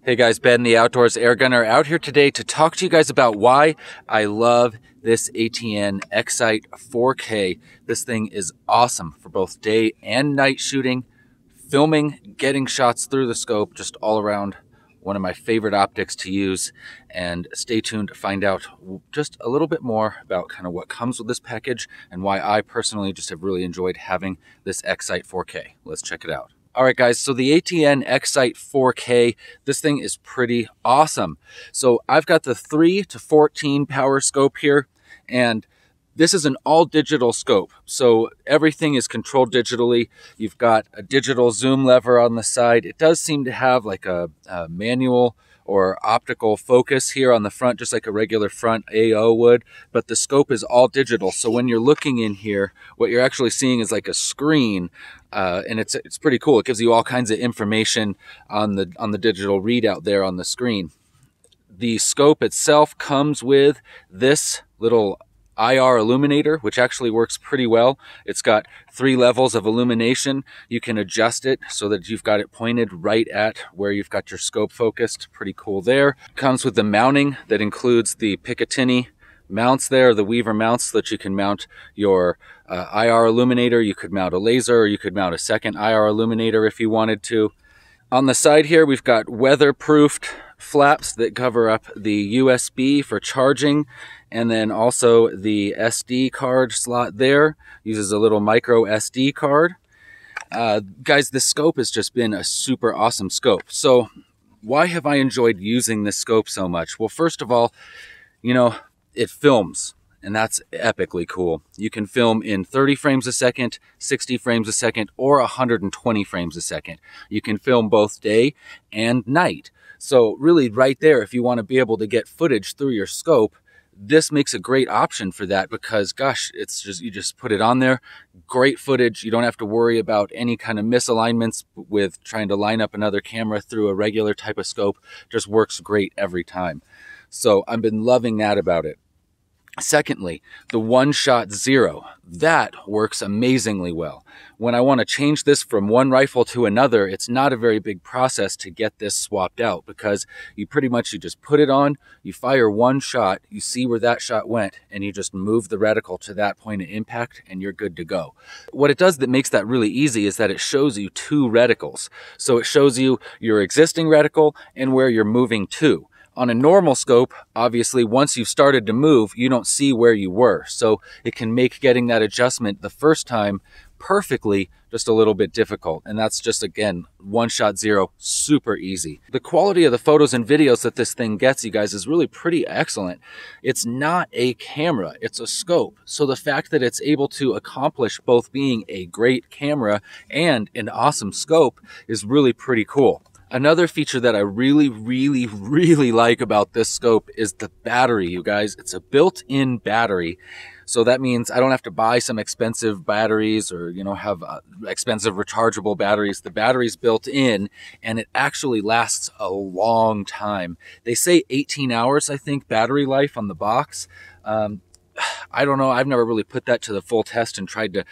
Hey guys, Ben the Outdoors Air Gunner out here today to talk to you guys about why I love this ATN X-Sight 4K. This thing is awesome for both day and night shooting, filming, getting shots through the scope, just all around one of my favorite optics to use. And stay tuned to find out just a little bit more about kind of what comes with this package and why I personally just have really enjoyed having this X-Sight 4K. Let's check it out. All right, guys, so the ATN X-Sight 4K, this thing is pretty awesome. So I've got the 3 to 14 power scope here, and this is an all digital scope. So everything is controlled digitally. You've got a digital zoom lever on the side. It does seem to have like a manual or optical focus here on the front, just like a regular front AO would, but the scope is all digital. So when you're looking in here, what you're actually seeing is like a screen, and it's pretty cool. It gives you all kinds of information on the digital readout there on the screen. The scope itself comes with this little IR illuminator, which actually works pretty well. It's got 3 levels of illumination. You can adjust it so that you've got it pointed right at where you've got your scope focused. Pretty cool there. Comes with the mounting that includes the Picatinny mounts there, the Weaver mounts, so that you can mount your IR illuminator. You could mount a laser, or you could mount a second IR illuminator if you wanted to. On the side here, we've got weatherproofed flaps that cover up the USB for charging, and then also the SD card slot there uses a little micro SD card. Guys, this scope has just been a super awesome scope. So why have I enjoyed using this scope so much? Well, first of all, you know, it films, and that's epically cool. You can film in 30 frames a second, 60 frames a second, or 120 frames a second. You can film both day and night. So really right there, if you want to be able to get footage through your scope, this makes a great option for that, because gosh, it's just, you just put it on there, great footage. You don't have to worry about any kind of misalignments with trying to line up another camera through a regular type of scope. Just works great every time. So I've been loving that about it. Secondly, the one-shot zero, that works amazingly well. When I want to change this from one rifle to another, it's not a very big process to get this swapped out, because you just put it on, you fire one shot, you see where that shot went, and you just move the reticle to that point of impact, and you're good to go. What it does that makes that really easy is that it shows you 2 reticles. So it shows you your existing reticle and where you're moving to. On a normal scope, obviously, once you've started to move, you don't see where you were. So it can make getting that adjustment the first time perfectly just a little bit difficult. And that's just, again, one-shot zero, super easy. The quality of the photos and videos that this thing gets, you guys, is really pretty excellent. It's not a camera, it's a scope. So the fact that it's able to accomplish both being a great camera and an awesome scope is really pretty cool. Another feature that I really like about this scope is the battery, you guys. It's a built-in battery. So that means I don't have to buy some expensive batteries or, you know, have expensive rechargeable batteries. The battery's built in, and it actually lasts a long time. They say 18 hours, I think, battery life on the box. I don't know. I've never really put that to the full test and tried to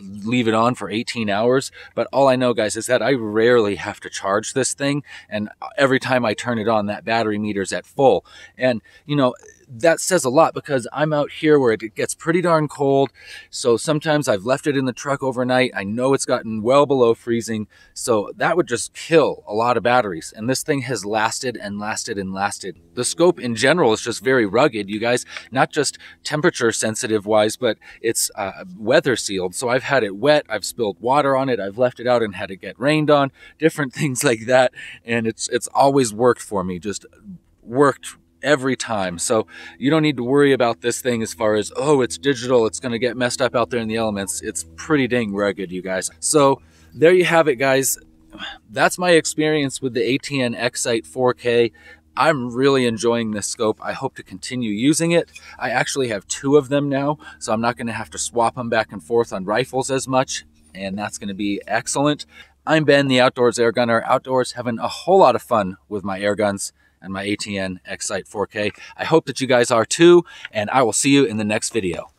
leave it on for 18 hours. But all I know, guys, is that I rarely have to charge this thing. And every time I turn it on, that battery meter's at full. And, you know, that says a lot, because I'm out here where it gets pretty darn cold. So sometimes I've left it in the truck overnight. I know it's gotten well below freezing. So that would just kill a lot of batteries. And this thing has lasted and lasted and lasted. The scope in general is just very rugged, you guys, not just temperature sensitive wise, but it's weather sealed. So I've had it wet, I've spilled water on it, I've left it out and had it get rained on, different things like that. And it's always worked for me, just worked every time. So you don't need to worry about this thing as far as, oh, it's digital, it's going to get messed up out there in the elements. It's pretty dang rugged, you guys. So there you have it, guys. That's my experience with the ATN X-Sight 4K. I'm really enjoying this scope. I hope to continue using it. I actually have 2 of them now, so I'm not going to have to swap them back and forth on rifles as much, and that's going to be excellent. I'm Ben, the Outdoors Air Gunner, outdoors having a whole lot of fun with my air guns and my ATN X-Sight 4K. I hope that you guys are too, and I will see you in the next video.